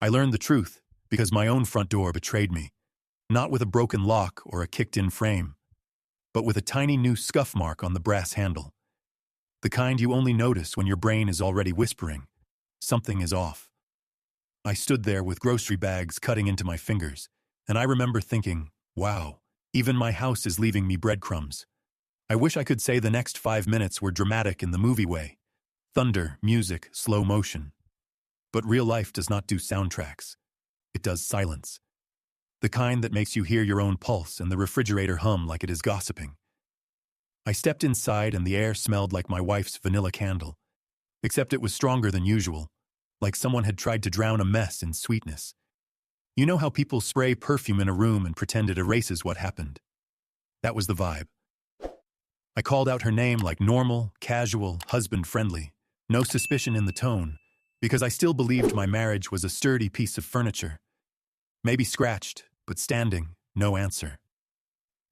I learned the truth because my own front door betrayed me, not with a broken lock or a kicked-in frame, but with a tiny new scuff mark on the brass handle. The kind you only notice when your brain is already whispering, something is off. I stood there with grocery bags cutting into my fingers, and I remember thinking, wow, even my house is leaving me breadcrumbs. I wish I could say the next 5 minutes were dramatic in the movie way. Thunder, music, slow motion. But real life does not do soundtracks. It does silence. The kind that makes you hear your own pulse and the refrigerator hum like it is gossiping. I stepped inside and the air smelled like my wife's vanilla candle, except it was stronger than usual, like someone had tried to drown a mess in sweetness. You know how people spray perfume in a room and pretend it erases what happened? That was the vibe. I called out her name like normal, casual, husband-friendly, no suspicion in the tone, because I still believed my marriage was a sturdy piece of furniture. Maybe scratched, but standing, no answer.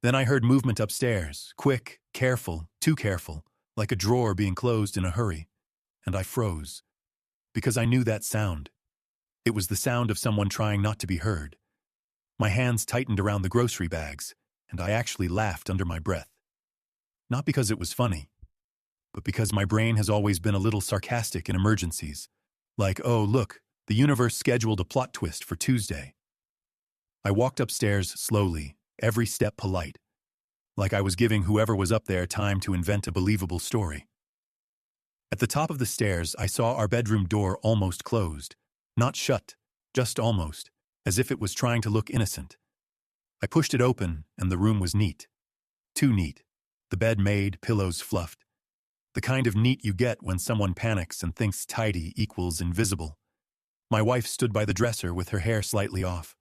Then I heard movement upstairs, quick, careful, too careful, like a drawer being closed in a hurry, and I froze. Because I knew that sound. It was the sound of someone trying not to be heard. My hands tightened around the grocery bags, and I actually laughed under my breath. Not because it was funny, but because my brain has always been a little sarcastic in emergencies. Like, oh, look, the universe scheduled a plot twist for Tuesday. I walked upstairs slowly, every step polite, like I was giving whoever was up there time to invent a believable story. At the top of the stairs, I saw our bedroom door almost closed. Not shut, just almost, as if it was trying to look innocent. I pushed it open, and the room was neat. Too neat. The bed made, pillows fluffed. The kind of neat you get when someone panics and thinks tidy equals invisible. My wife stood by the dresser with her hair slightly off.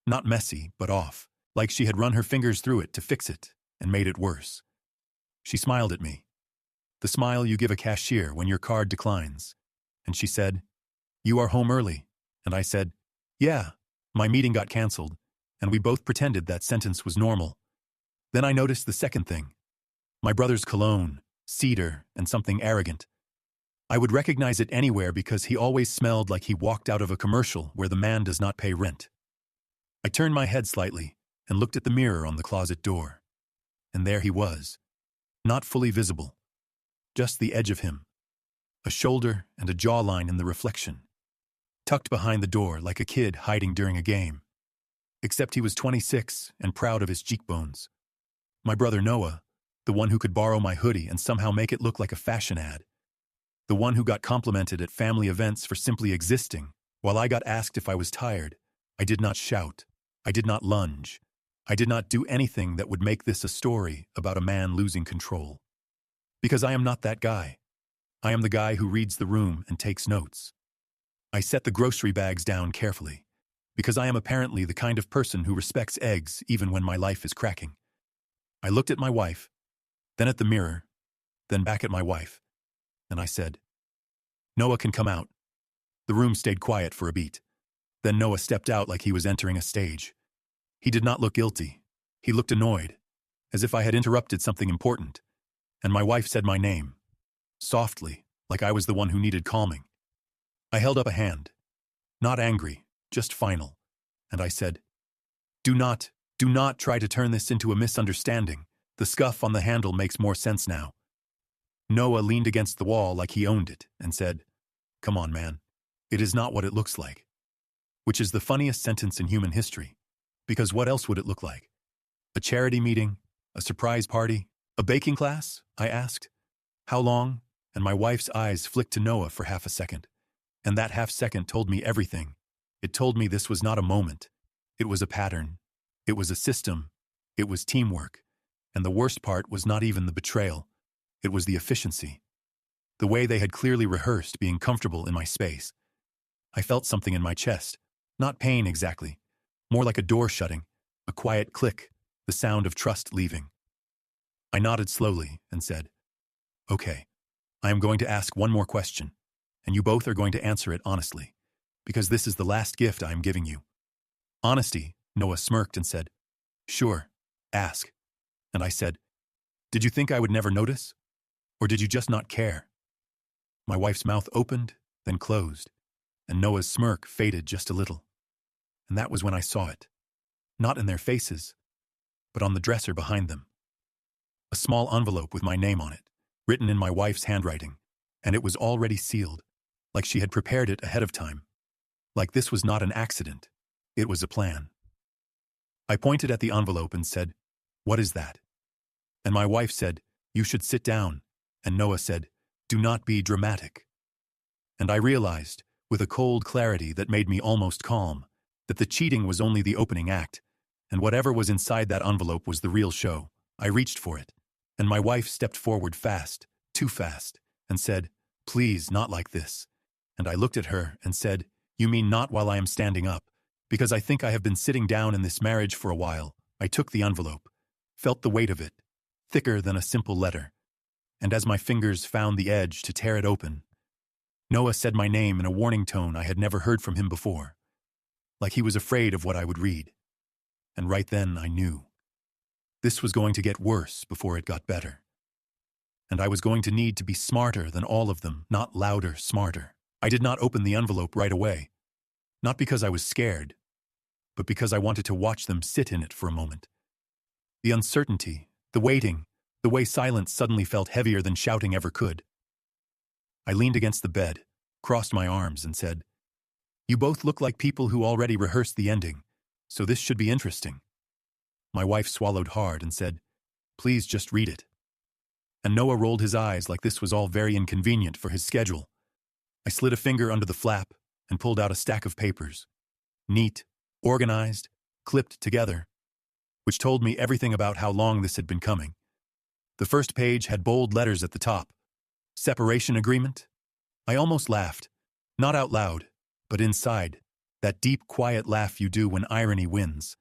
Not messy, but off, like she had run her fingers through it to fix it, and made it worse. She smiled at me. The smile you give a cashier when your card declines. And she said, "You are home early." And I said, "Yeah, my meeting got canceled," and we both pretended that sentence was normal. Then I noticed the second thing. My brother's cologne, cedar, and something arrogant. I would recognize it anywhere because he always smelled like he walked out of a commercial where the man does not pay rent. I turned my head slightly and looked at the mirror on the closet door. And there he was, not fully visible. Just the edge of him, a shoulder and a jawline in the reflection, tucked behind the door like a kid hiding during a game. Except he was 26 and proud of his cheekbones. My brother Noah, the one who could borrow my hoodie and somehow make it look like a fashion ad. The one who got complimented at family events for simply existing. While I got asked if I was tired, I did not shout. I did not lunge. I did not do anything that would make this a story about a man losing control. Because I am not that guy. I am the guy who reads the room and takes notes. I set the grocery bags down carefully, because I am apparently the kind of person who respects eggs even when my life is cracking. I looked at my wife, then at the mirror, then back at my wife, and I said, "Noah can come out." The room stayed quiet for a beat. Then Noah stepped out like he was entering a stage. He did not look guilty. He looked annoyed, as if I had interrupted something important. And my wife said my name, softly, like I was the one who needed calming. I held up a hand, not angry, just final, and I said, do not try to turn this into a misunderstanding. The scuff on the handle makes more sense now." Noah leaned against the wall like he owned it and said, "Come on, man. It is not what it looks like." Which is the funniest sentence in human history, because what else would it look like? A charity meeting? A surprise party? A baking class? I asked. How long? And my wife's eyes flicked to Noah for half a second. And that half second told me everything. It told me this was not a moment. It was a pattern. It was a system. It was teamwork. And the worst part was not even the betrayal. It was the efficiency. The way they had clearly rehearsed being comfortable in my space. I felt something in my chest. Not pain exactly. More like a door shutting, a quiet click, the sound of trust leaving. I nodded slowly and said, "Okay, I am going to ask one more question, and you both are going to answer it honestly, because this is the last gift I am giving you." "Honesty," Noah smirked and said, "Sure, ask." And I said, "Did you think I would never notice? Or did you just not care?" My wife's mouth opened, then closed, and Noah's smirk faded just a little. And that was when I saw it. Not in their faces, but on the dresser behind them. A small envelope with my name on it, written in my wife's handwriting, and it was already sealed, like she had prepared it ahead of time. Like this was not an accident, it was a plan. I pointed at the envelope and said, "What is that?" And my wife said, "You should sit down," and Noah said, "Do not be dramatic." And I realized, with a cold clarity that made me almost calm, that the cheating was only the opening act, and whatever was inside that envelope was the real show. I reached for it, and my wife stepped forward fast, too fast, and said, "Please, not like this." And I looked at her and said, "You mean not while I am standing up? Because I think I have been sitting down in this marriage for a while." I took the envelope, felt the weight of it, thicker than a simple letter, and as my fingers found the edge to tear it open, Noah said my name in a warning tone I had never heard from him before, like he was afraid of what I would read. And right then I knew. This was going to get worse before it got better. And I was going to need to be smarter than all of them, not louder, smarter. I did not open the envelope right away, not because I was scared, but because I wanted to watch them sit in it for a moment. The uncertainty, the waiting, the way silence suddenly felt heavier than shouting ever could. I leaned against the bed, crossed my arms, and said, "You both look like people who already rehearsed the ending, so this should be interesting." My wife swallowed hard and said, "Please just read it." And Noah rolled his eyes like this was all very inconvenient for his schedule. I slid a finger under the flap and pulled out a stack of papers, neat, organized, clipped together, which told me everything about how long this had been coming. The first page had bold letters at the top. Separation agreement? I almost laughed, not out loud, but inside, that deep, quiet laugh you do when irony wins.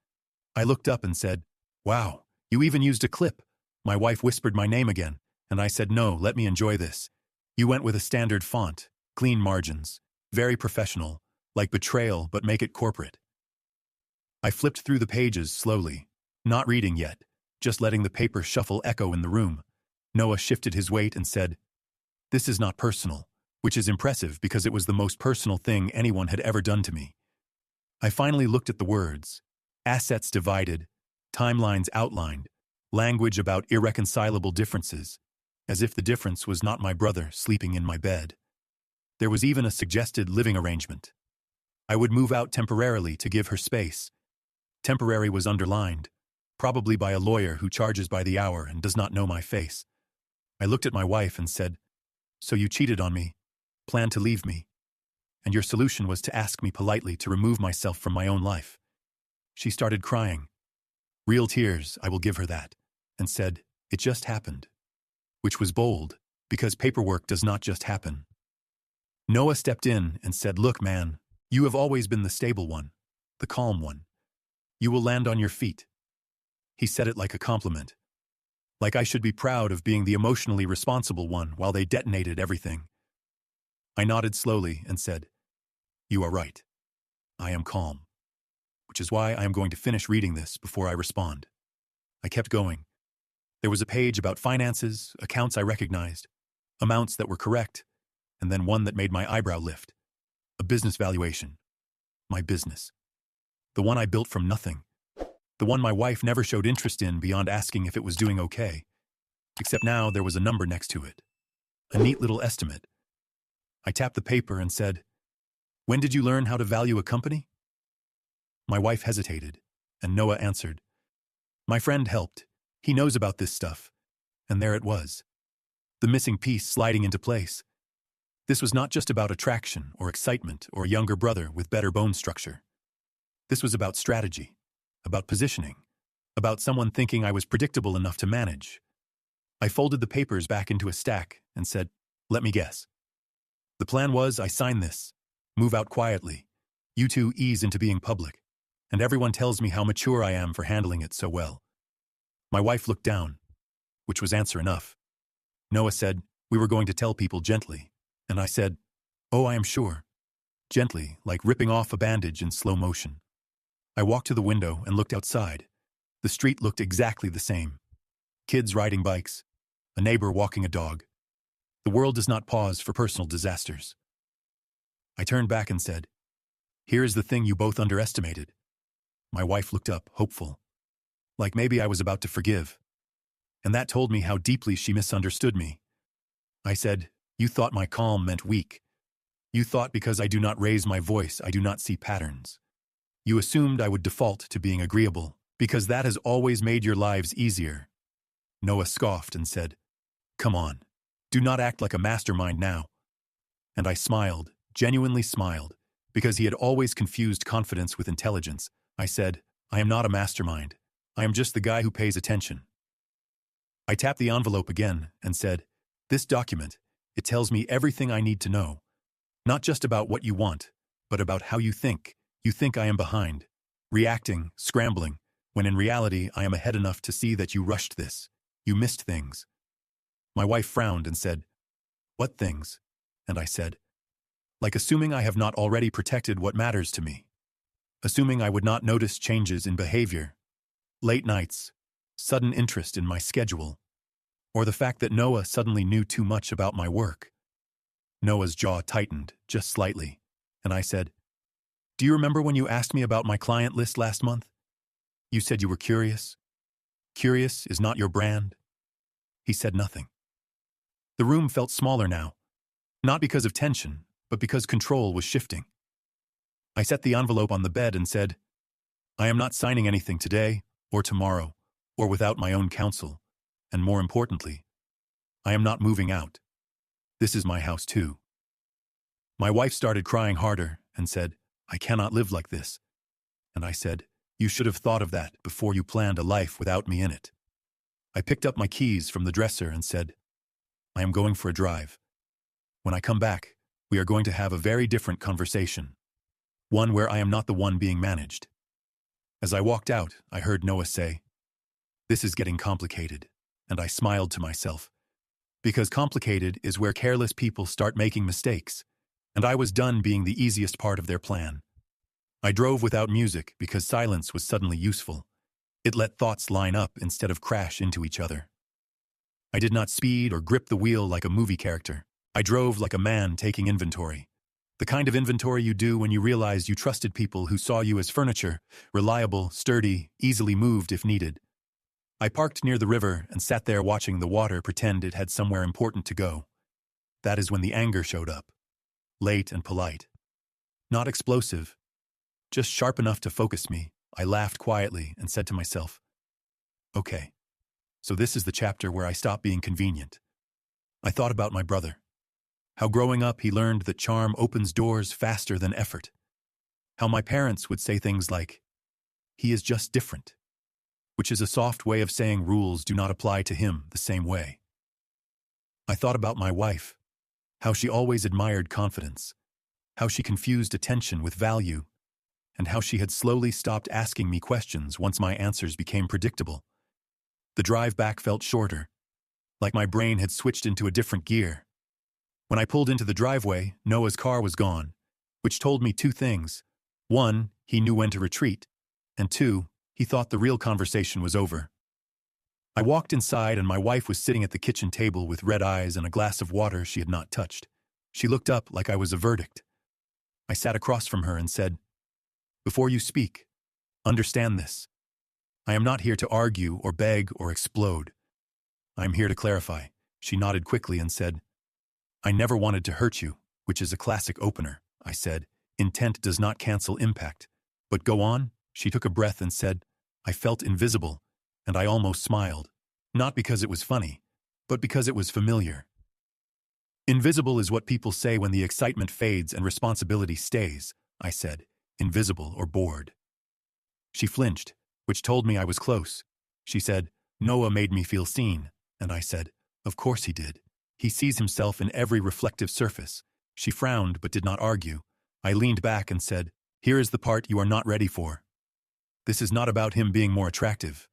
I looked up and said, "Wow, you even used a clip." My wife whispered my name again, and I said, "No, let me enjoy this." You went with a standard font, clean margins, very professional, like Betrayal, but make it corporate. I flipped through the pages slowly, not reading yet, just letting the paper shuffle echo in the room. Noah shifted his weight and said, "This is not personal," which is impressive because it was the most personal thing anyone had ever done to me. I finally looked at the words: assets divided, timelines outlined, language about irreconcilable differences, as if the difference was not my brother sleeping in my bed. There was even a suggested living arrangement. I would move out temporarily to give her space. Temporary was underlined, probably by a lawyer who charges by the hour and does not know my face. I looked at my wife and said, "So you cheated on me, planned to leave me, and your solution was to ask me politely to remove myself from my own life." She started crying. Real tears, I will give her that, and said, "It just happened," which was bold, because paperwork does not just happen. Noah stepped in and said, "Look, man, you have always been the stable one, the calm one. You will land on your feet." He said it like a compliment, like I should be proud of being the emotionally responsible one while they detonated everything. I nodded slowly and said, "You are right. I am calm," which is why I am going to finish reading this before I respond. I kept going. There was a page about finances, accounts I recognized, amounts that were correct, and then one that made my eyebrow lift. A business valuation. My business. The one I built from nothing. The one my wife never showed interest in beyond asking if it was doing okay. Except now there was a number next to it. A neat little estimate. I tapped the paper and said, "When did you learn how to value a company?" My wife hesitated, and Noah answered, "My friend helped. He knows about this stuff." And there it was. The missing piece sliding into place. This was not just about attraction or excitement or a younger brother with better bone structure. This was about strategy, about positioning, about someone thinking I was predictable enough to manage. I folded the papers back into a stack and said, "Let me guess. The plan was I sign this, move out quietly, you two ease into being public, and everyone tells me how mature I am for handling it so well." My wife looked down, which was answer enough. Noah said, "We were going to tell people gently," and I said, "Oh, I am sure." Gently, like ripping off a bandage in slow motion. I walked to the window and looked outside. The street looked exactly the same. Kids riding bikes, a neighbor walking a dog. The world does not pause for personal disasters. I turned back and said, "Here is the thing you both underestimated." My wife looked up, hopeful, like maybe I was about to forgive. And that told me how deeply she misunderstood me. I said, "You thought my calm meant weak. You thought because I do not raise my voice, I do not see patterns. You assumed I would default to being agreeable, because that has always made your lives easier." Noah scoffed and said, "Come on, do not act like a mastermind now." And I smiled, genuinely smiled, because he had always confused confidence with intelligence. I said, "I am not a mastermind. I am just the guy who pays attention." I tapped the envelope again and said, "This document, it tells me everything I need to know. Not just about what you want, but about how you think. You think I am behind, reacting, scrambling, when in reality I am ahead enough to see that you rushed this. You missed things." My wife frowned and said, "What things?" And I said, "Like assuming I have not already protected what matters to me. Assuming I would not notice changes in behavior, late nights, sudden interest in my schedule, or the fact that Noah suddenly knew too much about my work." Noah's jaw tightened, just slightly, and I said, "Do you remember when you asked me about my client list last month? You said you were curious. Curious is not your brand." He said nothing. The room felt smaller now, not because of tension, but because control was shifting. I set the envelope on the bed and said, "I am not signing anything today, or tomorrow, or without my own counsel, and more importantly, I am not moving out. This is my house too." My wife started crying harder and said, "I cannot live like this." And I said, "You should have thought of that before you planned a life without me in it." I picked up my keys from the dresser and said, "I am going for a drive. When I come back, we are going to have a very different conversation. One where I am not the one being managed." As I walked out, I heard Noah say, "This is getting complicated," and I smiled to myself, because complicated is where careless people start making mistakes, and I was done being the easiest part of their plan. I drove without music because silence was suddenly useful. It let thoughts line up instead of crash into each other. I did not speed or grip the wheel like a movie character. I drove like a man taking inventory. The kind of inventory you do when you realize you trusted people who saw you as furniture, reliable, sturdy, easily moved if needed. I parked near the river and sat there watching the water pretend it had somewhere important to go. That is when the anger showed up. Late and polite. Not explosive. Just sharp enough to focus me. I laughed quietly and said to myself, "Okay, so this is the chapter where I stop being convenient." I thought about my brother. How growing up he learned that charm opens doors faster than effort. How my parents would say things like, "He is just different," which is a soft way of saying rules do not apply to him the same way. I thought about my wife. How she always admired confidence. How she confused attention with value. And how she had slowly stopped asking me questions once my answers became predictable. The drive back felt shorter, like my brain had switched into a different gear. When I pulled into the driveway, Noah's car was gone, which told me two things. One, he knew when to retreat, and two, he thought the real conversation was over. I walked inside and my wife was sitting at the kitchen table with red eyes and a glass of water she had not touched. She looked up like I was a verdict. I sat across from her and said, "Before you speak, understand this. I am not here to argue or beg or explode. I am here to clarify." She nodded quickly and said, "I never wanted to hurt you," which is a classic opener. I said, "Intent does not cancel impact." "But go on." She took a breath and said, "I felt invisible," and I almost smiled. Not because it was funny, but because it was familiar. "Invisible is what people say when the excitement fades and responsibility stays," I said, "invisible or bored." She flinched, which told me I was close. She said, "Noah made me feel seen," and I said, "Of course he did. He sees himself in every reflective surface." She frowned but did not argue. I leaned back and said, "Here is the part you are not ready for. This is not about him being more attractive."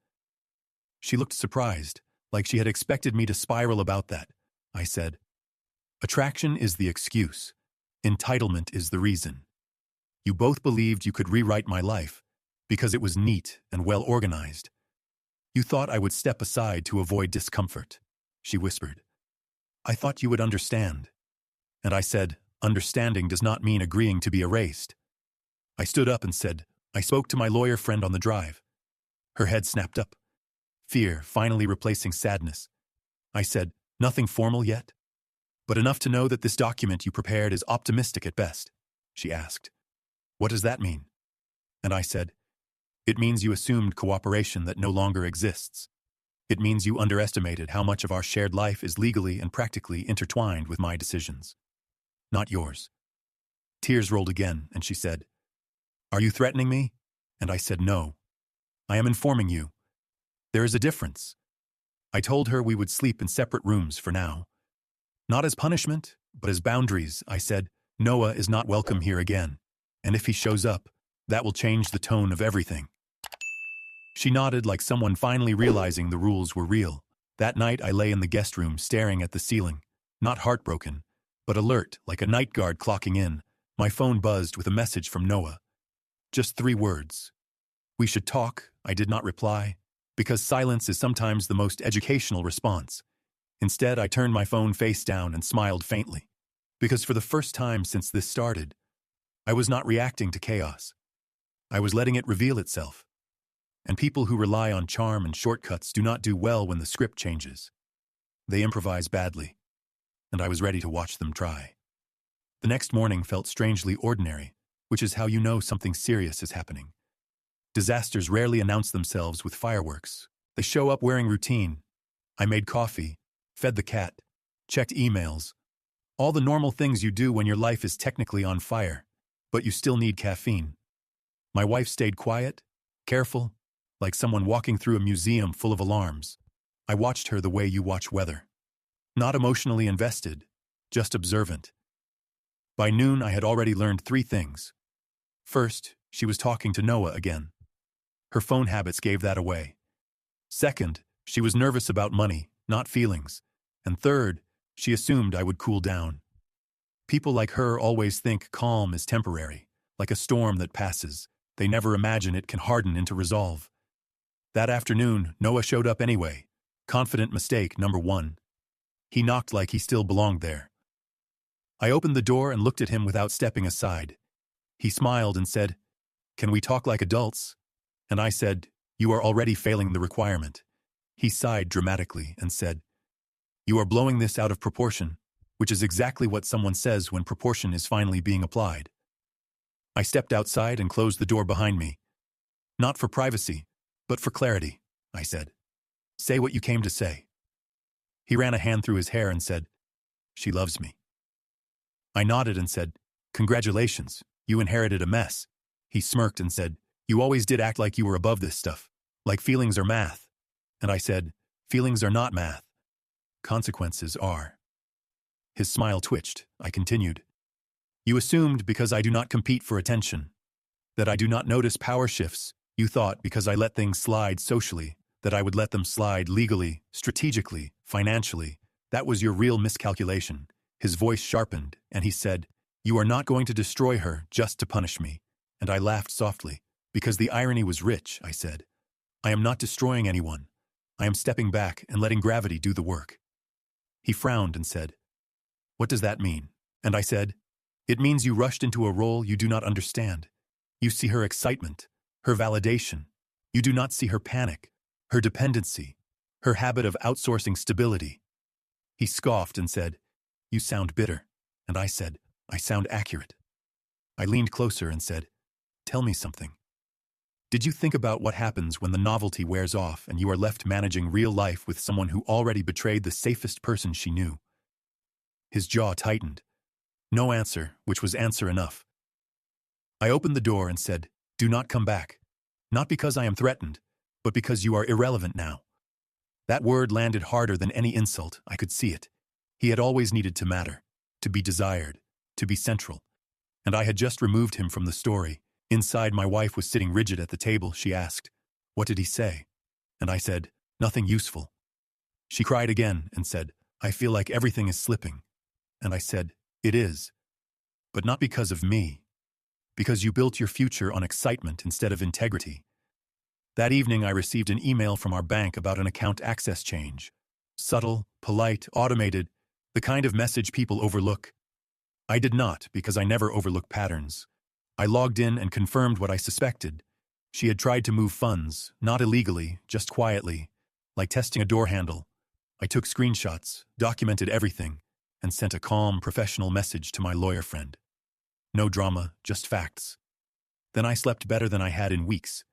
She looked surprised, like she had expected me to spiral about that. I said, "Attraction is the excuse. Entitlement is the reason. You both believed you could rewrite my life because it was neat and well organized. You thought I would step aside to avoid discomfort." She whispered, "I thought you would understand." And I said, Understanding does not mean agreeing to be erased. I stood up and said, I spoke to my lawyer friend on the drive. Her head snapped up, fear finally replacing sadness. I said, nothing formal yet? But enough to know that this document you prepared is optimistic at best. She asked, what does that mean? And I said, it means you assumed cooperation that no longer exists. It means you underestimated how much of our shared life is legally and practically intertwined with my decisions. Not yours. Tears rolled again, and she said, are you threatening me? And I said, no. I am informing you. There is a difference. I told her we would sleep in separate rooms for now. Not as punishment, but as boundaries. I said, Noah is not welcome here again, and if he shows up, that will change the tone of everything. She nodded like someone finally realizing the rules were real. That night I lay in the guest room staring at the ceiling, not heartbroken, but alert like a night guard clocking in. My phone buzzed with a message from Noah. Just 3 words. We should talk. I did not reply, because silence is sometimes the most educational response. Instead, I turned my phone face down and smiled faintly, because for the first time since this started, I was not reacting to chaos. I was letting it reveal itself. And people who rely on charm and shortcuts do not do well when the script changes. They improvise badly, and I was ready to watch them try. The next morning felt strangely ordinary, which is how you know something serious is happening. Disasters rarely announce themselves with fireworks. They show up wearing routine. I made coffee, fed the cat, checked emails, all the normal things you do when your life is technically on fire, but you still need caffeine. My wife stayed quiet, careful, like someone walking through a museum full of alarms. I watched her the way you watch weather. Not emotionally invested, just observant. By noon, I had already learned 3 things. First, she was talking to Noah again. Her phone habits gave that away. Second, she was nervous about money, not feelings. And third, she assumed I would cool down. People like her always think calm is temporary, like a storm that passes. They never imagine it can harden into resolve. That afternoon, Noah showed up anyway. Confident mistake number 1. He knocked like he still belonged there. I opened the door and looked at him without stepping aside. He smiled and said, "Can we talk like adults?" And I said, "You are already failing the requirement." He sighed dramatically and said, "You are blowing this out of proportion," which is exactly what someone says when proportion is finally being applied. I stepped outside and closed the door behind me. "Not for privacy, but for clarity," I said. "Say what you came to say." He ran a hand through his hair and said, "She loves me." I nodded and said, "Congratulations, you inherited a mess." He smirked and said, "You always did act like you were above this stuff, like feelings are math." And I said, "Feelings are not math. Consequences are." His smile twitched. I continued, "You assumed because I do not compete for attention, that I do not notice power shifts. You thought because I let things slide socially, that I would let them slide legally, strategically, financially. That was your real miscalculation." His voice sharpened, and he said, "You are not going to destroy her just to punish me." And I laughed softly, because the irony was rich. I said, "I am not destroying anyone. I am stepping back and letting gravity do the work." He frowned and said, "What does that mean?" And I said, "It means you rushed into a role you do not understand. You see her excitement, her validation. You do not see her panic, her dependency, her habit of outsourcing stability." He scoffed and said, "You sound bitter." And I said, "I sound accurate." I leaned closer and said, "Tell me something. Did you think about what happens when the novelty wears off and you are left managing real life with someone who already betrayed the safest person she knew?" His jaw tightened. No answer, which was answer enough. I opened the door and said, "Do not come back. Not because I am threatened, but because you are irrelevant now." That word landed harder than any insult. I could see it. He had always needed to matter, to be desired, to be central. And I had just removed him from the story. Inside, my wife was sitting rigid at the table. She asked, "What did he say?" And I said, "Nothing useful." She cried again and said, "I feel like everything is slipping." And I said, "It is. But not because of me. Because you built your future on excitement instead of integrity." That evening, I received an email from our bank about an account access change. Subtle, polite, automated, the kind of message people overlook. I did not, because I never overlook patterns. I logged in and confirmed what I suspected. She had tried to move funds, not illegally, just quietly, like testing a door handle. I took screenshots, documented everything, and sent a calm, professional message to my lawyer friend. No drama, just facts. Then I slept better than I had in weeks.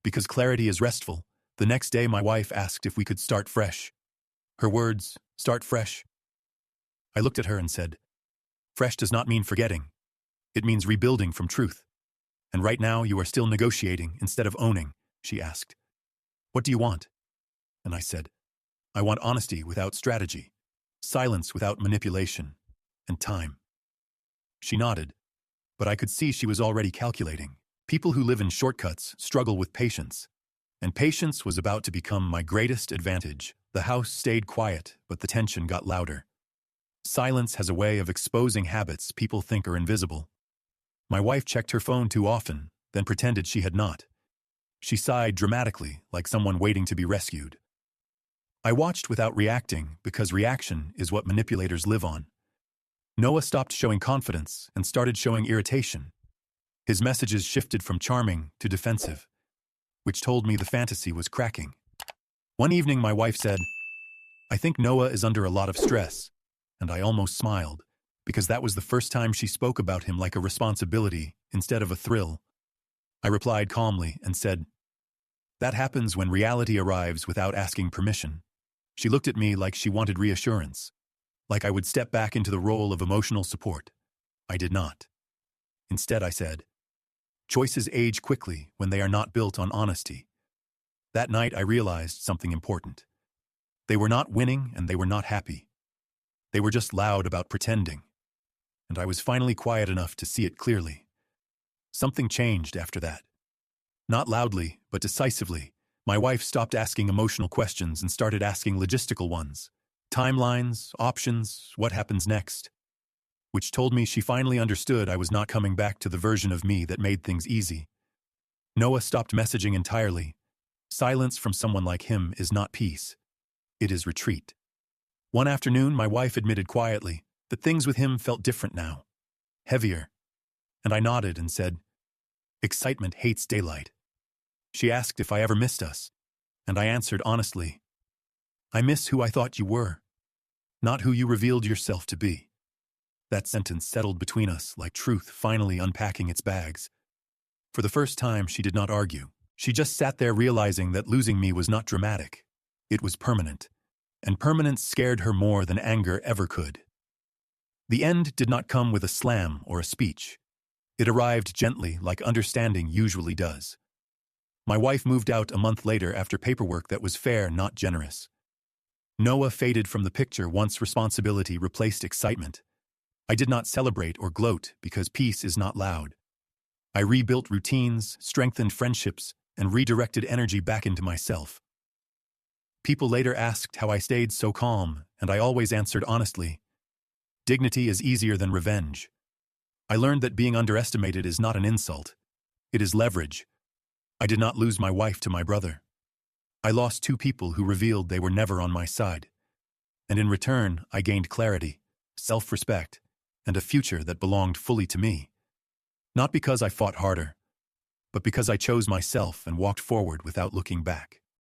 Because clarity is restful, the next day my wife asked if we could start fresh. Her words, start fresh. I looked at her and said, fresh does not mean forgetting. It means rebuilding from truth. And right now you are still negotiating instead of owning, she asked. What do you want? And I said, I want honesty without strategy, silence without manipulation, and time. She nodded, but I could see she was already calculating. People who live in shortcuts struggle with patience, and patience was about to become my greatest advantage. The house stayed quiet, but the tension got louder. Silence has a way of exposing habits people think are invisible. My wife checked her phone too often, then pretended she had not. She sighed dramatically, like someone waiting to be rescued. I watched without reacting, because reaction is what manipulators live on. Noah stopped showing confidence and started showing irritation. His messages shifted from charming to defensive, which told me the fantasy was cracking. One evening my wife said, I think Noah is under a lot of stress, and I almost smiled, because that was the first time she spoke about him like a responsibility instead of a thrill. I replied calmly and said, that happens when reality arrives without asking permission. She looked at me like she wanted reassurance, like I would step back into the role of emotional support. I did not. Instead, I said, choices age quickly when they are not built on honesty. That night, I realized something important. They were not winning and they were not happy. They were just loud about pretending. And I was finally quiet enough to see it clearly. Something changed after that. Not loudly, but decisively. My wife stopped asking emotional questions and started asking logistical ones. Timelines, options, what happens next? Which told me she finally understood I was not coming back to the version of me that made things easy. Noah stopped messaging entirely. Silence from someone like him is not peace. It is retreat. One afternoon, my wife admitted quietly that things with him felt different now. Heavier. And I nodded and said, excitement hates daylight. She asked if I ever missed us, and I answered honestly, I miss who I thought you were, not who you revealed yourself to be. That sentence settled between us like truth finally unpacking its bags. For the first time, she did not argue. She just sat there realizing that losing me was not dramatic. It was permanent, and permanence scared her more than anger ever could. The end did not come with a slam or a speech. It arrived gently, like understanding usually does. My wife moved out a month later after paperwork that was fair, not generous. Noah faded from the picture once responsibility replaced excitement. I did not celebrate or gloat because peace is not loud. I rebuilt routines, strengthened friendships, and redirected energy back into myself. People later asked how I stayed so calm, and I always answered honestly, dignity is easier than revenge. I learned that being underestimated is not an insult. It is leverage. I did not lose my wife to my brother. I lost two people who revealed they were never on my side. And in return, I gained clarity, self-respect, and a future that belonged fully to me. Not because I fought harder, but because I chose myself and walked forward without looking back.